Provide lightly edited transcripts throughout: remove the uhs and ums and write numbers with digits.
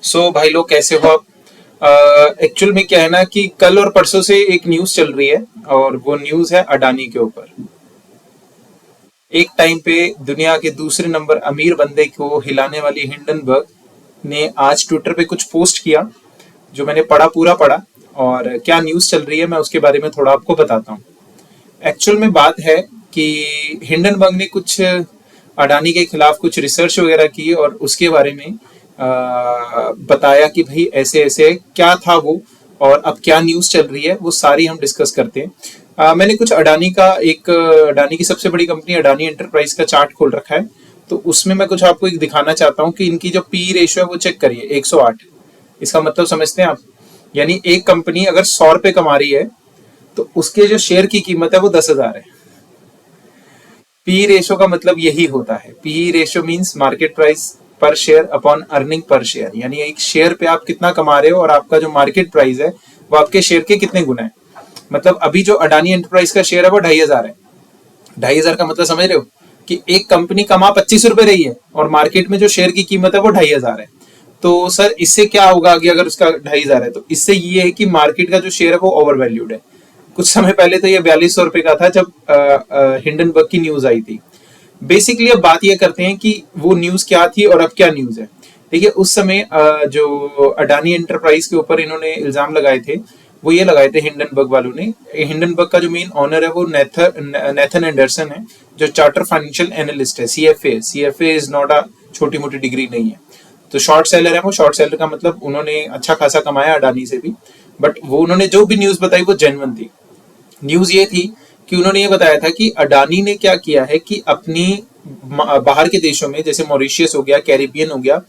भाई लोग कैसे हो आप? एक्चुअल में क्या है ना कि कल और परसों से एक न्यूज चल रही है और वो न्यूज है अडानी के ऊपर। एक टाइम पे दुनिया के दूसरे नंबर अमीर बंदे को हिलाने वाली हिंडनबर्ग ने आज ट्विटर पे कुछ पोस्ट किया जो मैंने पूरा पढ़ा। और क्या न्यूज चल रही है मैं उसके बारे में थोड़ा आपको बताता हूँ। एक्चुअल में बात है कि हिंडनबर्ग ने कुछ अडानी के खिलाफ कुछ रिसर्च वगैरह की और उसके बारे में बताया कि भाई ऐसे ऐसे क्या था वो और अब क्या न्यूज़ चल रही है वो सारी हम डिस्कस करते हैं। मैंने कुछ अडानी की सबसे बड़ी कंपनी अडानी एंटरप्राइज का चार्ट खोल रखा है। तो उसमें मैं कुछ आपको एक दिखाना चाहता हूँ कि इनकी जो पी रेशियो है वो चेक करिए 108। इसका मतलब समझते हैं आप? यानी एक कंपनी अगर 100 रुपए कमा रही है तो उसके जो शेयर की कीमत है वो 10,000 है। पी रेशो का मतलब यही होता है। P ratio means market price per share upon earning per share, यानी एक शेयर पे आप कितना कमा रहे हो और आपका जो मार्केट प्राइस है वो आपके शेयर के कितने गुना है। मतलब अभी जो अडानी एंटरप्राइज का शेयर है वो 2,500 है। 2,500 का मतलब समझ रहे हो कि एक कंपनी कमा 25 रुपए रही है और मार्केट में जो शेयर की कीमत है वो 2,500 है। तो सर इससे क्या होगा कि अगर उसका 2,500 है तो इससे ये है कि मार्केट का जो शेयर है वो ओवर वैल्यूड है। कुछ समय पहले तो ये 4,200 रुपए का था जब हिंडनबर्ग की न्यूज आई थी। बेसिकली अब बात ये करते हैं कि वो न्यूज क्या थी और अब क्या न्यूज है। देखिए उस समय जो अडानी एंटरप्राइज के ऊपर इन्होंने इल्जाम लगाए थे वो ये लगाए थे हिंडनबर्ग वालों ने। हिंडनबर्ग का जो मेन ऑनर है वो नेथन एंडरसन है, जो चार्टर फाइनेंशियल एनालिस्ट है। सीएफए इज नॉट अ छोटी मोटी डिग्री नहीं है। तो शॉर्ट सेलर है वो। शॉर्ट सेलर का मतलब उन्होंने अच्छा खासा कमाया अडानी से भी। बट वो उन्होंने जो भी न्यूज बताई वो जेन्युइन थी। न्यूज ये थी कि उन्होंने ये बताया था कि अडानी ने क्या किया है कि अपनी बाहर के देशों में जैसे मॉरिशियस हो गया, कैरिबियन हो गया,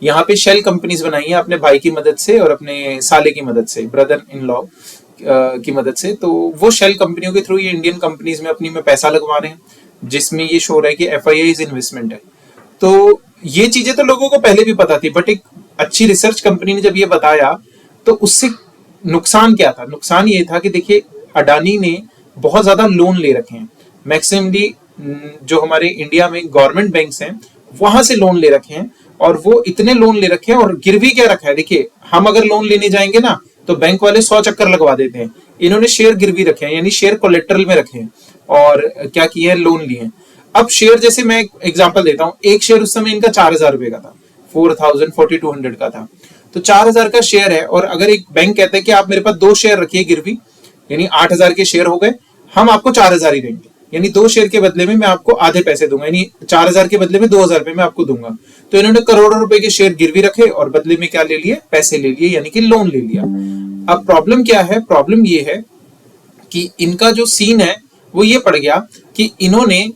यहाँ पे शेल कंपनीज बनाई है अपने भाई की मदद से और अपने साले की मदद से, ब्रदर इन लॉ की मदद से। तो वो शेल कंपनियों के थ्रू ये इंडियन कंपनीज में अपनी में पैसा लगवा रहे हैं, जिसमें ये शो रहा है कि एफआईआई इन्वेस्टमेंट है। तो ये चीजें तो लोगों को पहले भी पता थी, बट एक अच्छी रिसर्च कंपनी ने जब ये बताया तो उससे नुकसान क्या था? नुकसान ये था कि देखिए अडानी ने बहुत ज्यादा लोन ले रखे हैं। मैक्सिमली जो हमारे इंडिया में गवर्नमेंट बैंक्स हैं वहां से लोन ले रखे हैं, और वो इतने लोन ले रखे हैं और गिरवी क्या रखा है। देखिए हम अगर लोन लेने जाएंगे ना तो बैंक वाले 100 चक्कर लगवा देते हैं। इन्होंने शेयर गिरवी रखे हैं, यानी शेयर कोलेट्रल में रखे हैं और क्या किए हैं, लोन लिए हैं। अब शेयर, जैसे मैं एग्जांपल देता हूं, एक शेयर उस समय इनका 4,000 रुपए का था, 4,4200 का था। तो 4,000 का शेयर है और अगर एक बैंक कहता है कि आप मेरे पास 2 शेयर रखिए गिरवी, यानी 8,000 के शेयर हो गए, हम आपको 4,000 ही देंगे, यानी 2 शेयर के बदले में मैं आपको आधे पैसे दूंगा, यानी 4,000 के बदले में 2,000 रुपए मैं आपको दूंगा। तो इन्होंने करोड़ों रुपए के शेयर गिरवी रखे और बदले में क्या ले लिए? पैसे ले लिए, यानी कि लोन ले लिया। अब प्रॉब्लम क्या है? प्रॉब्लम ये है कि इनका जो सीन है वो ये पड़ गया कि इन्होंने,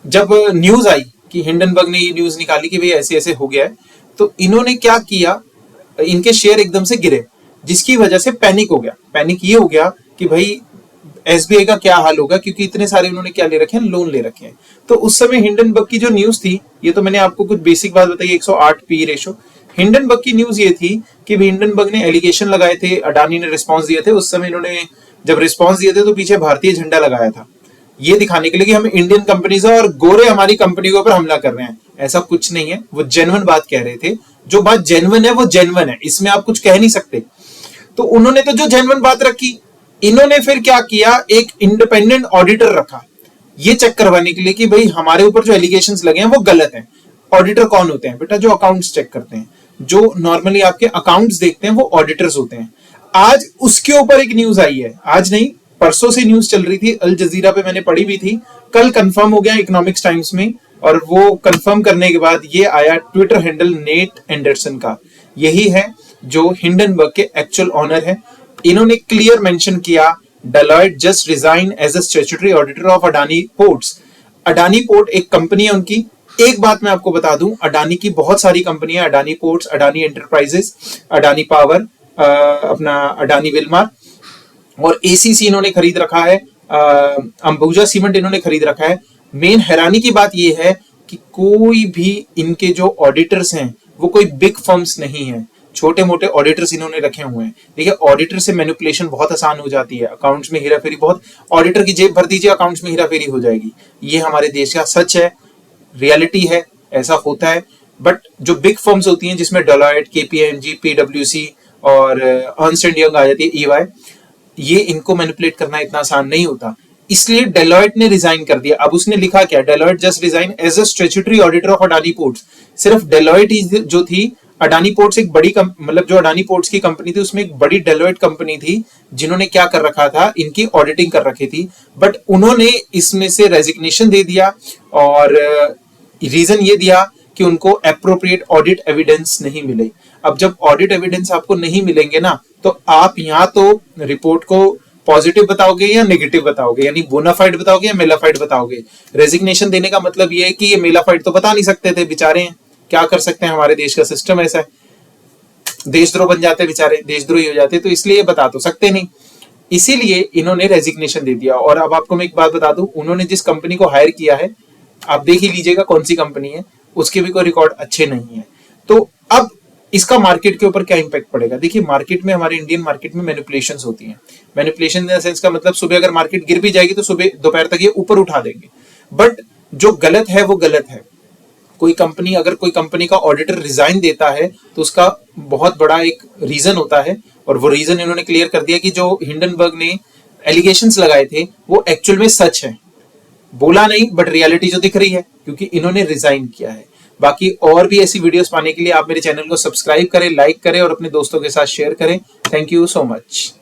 जब न्यूज आई कि हिंडनबर्ग ने ये न्यूज निकाली कि भाई ऐसे ऐसे हो गया है, तो इन्होंने क्या किया, इनके शेयर एकदम से गिरे, जिसकी वजह से पैनिक हो गया। पैनिक ये हो गया कि भाई एसबीआई का क्या हाल होगा, क्योंकि इतने सारे उन्होंने क्या ले रखे हैं, लोन ले रखे हैं। तो उस समय हिंडनबर्ग की जो न्यूज थी, ये तो मैंने आपको कुछ बेसिक बात बताई, 108 पी रेशो। हिंडनबर्ग की न्यूज ये थी कि हिंडनबर्ग ने एलिगेशन लगाए थे, अडानी ने रिस्पॉन्स दिए थे। उस समय इन्होंने जब रिस्पॉन्स दिए थे तो पीछे भारतीय झंडा लगाया था, ये दिखाने के लिए कि हम इंडियन कंपनीज है और गोरे हमारी कंपनी के ऊपर हमला कर रहे हैं। ऐसा कुछ नहीं है, वो जेन्युइन बात कह रहे थे। जो बात जेन्युइन है वो जेन्युइन है, इसमें आप कुछ कह नहीं सकते। तो उन्होंने तो जो जेन्युइन बात रखी, इन्होंने फिर क्या किया, एक इंडिपेंडेंट ऑडिटर रखा ये चेक करवाने के लिए कि भाई हमारे ऊपर जो एलिगेशंस लगे हैं वो गलत हैं। ऑडिटर कौन होते हैं बेटा? जो अकाउंट्स चेक करते हैं, जो नॉर्मली आपके अकाउंट्स देखते हैं, वो ऑडिटर्स होते हैं। आज उसके ऊपर एक न्यूज आई है, आज नहीं परसों से न्यूज चल रही थी, अल जजीरा पे मैंने पढ़ी भी थी, कल कंफर्म हो गया इकोनॉमिक्स टाइम्स में। और वो कंफर्म करने के बाद ये आया ट्विटर हैंडल नेट एंडरसन का, यही है जो हिंडनबर्ग के एक्चुअल ऑनर है। इन्होंने क्लियर मेंशन किया, Deloitte just resign as a statutory auditor of Adani ports. Adani port एक कंपनी है उनकी। एक बात मैं आपको बता दूं, अडानी की बहुत सारी कंपनियां, Adani ports, Adani enterprises, Adani power, अपना अडानी विलमार, और एसीसी इन्होंने खरीद रखा है, अंबुजा सीमेंट इन्होंने खरीद रखा है। मेन हैरानी की बात यह है कि कोई भी इनके जो ऑडिटर्स हैं वो कोई बिग फर्म्स नहीं है, छोटे मोटे ऑडिटर्स इन्होंने रखे हुए हैं। देखिए ऑडिटर से मैनिपुलेशन बहुत आसान हो जाती है, अकाउंट्स में हेराफेरी बहुत, ऑडिटर की जेब भर दीजिए अकाउंट्स में हेराफेरी हो जाएगी। ये हमारे देश का सच है, रियलिटी है, ऐसा होता है। बट जो बिग फर्म्स होती हैं जिसमें डेलॉयट, केपीएमजी, पीडब्ल्यूसी और अर्नस्ट एंड यंग आ जाती है, ईवाई, ये इनको मैनिपुलेट करना इतना आसान नहीं होता। इसलिए डेलॉयट ने रिजाइन कर दिया। अब उसने लिखा क्या, Deloitte just resign as a statutory auditor of Adani ports. सिर्फ डेलॉयट जो थी, अडानी पोर्ट्स एक बड़ी मतलब जो अडानी पोर्ट्स की कंपनी थी उसमें एक बड़ी डेलॉयट कंपनी थी जिन्होंने क्या कर रखा था, इनकी ऑडिटिंग कर रखी थी, बट उन्होंने इसमें से रेजिग्नेशन दे दिया और रीजन ये दिया कि उनको अप्रोप्रिएट ऑडिट एविडेंस नहीं मिले। अब जब ऑडिट एविडेंस आपको नहीं मिलेंगे ना, तो आप यहाँ तो रिपोर्ट को पॉजिटिव बताओगे या नेगेटिव बताओगे, यानी बोनाफाइड बताओगे या मेलाफाइड बताओगे। रेजिग्नेशन देने का मतलब ये है कि ये मेलाफाइड तो बता नहीं सकते थे बेचारे, क्या कर सकते हैं, हमारे देश का सिस्टम ऐसा है, देशद्रोह बन जाते बेचारे, देशद्रोही हो जाते, तो इसलिए ये बता तो सकते नहीं। इसीलिए इन्होंने रेजिग्नेशन दे दिया। और अब आपको मैं एक बात बता दूं, उन्होंने जिस कंपनी को हायर किया है, आप देख ही लीजिएगा कौन सी कंपनी है, उसके भी कोई रिकॉर्ड अच्छे नहीं है। तो अब इसका मार्केट के ऊपर क्या इंपैक्ट पड़ेगा? देखिए, मार्केट में, हमारे इंडियन मार्केट में मैनिपुलेशंस होती हैं। मैनिपुलेशन इन द सेंस का मतलब, सुबह अगर मार्केट गिर भी जाएगी तो सुबह दोपहर तक ये ऊपर उठा देंगे। बट जो गलत है वो गलत है। अगर कोई कंपनी का ऑडिटर रिजाइन देता है तो उसका बहुत बड़ा एक रीजन होता है, और वो रीजन इन्होंने क्लियर कर दिया कि जो हिंडनबर्ग ने एलिगेशंस लगाए थे वो एक्चुअल में सच है। बोला नहीं, बट रियलिटी जो दिख रही है, क्योंकि इन्होंने रिजाइन किया है। बाकी और भी ऐसी वीडियोस पाने के लिए आप मेरे चैनल को सब्सक्राइब करें, लाइक करें और अपने दोस्तों के साथ शेयर करें। Thank you so much.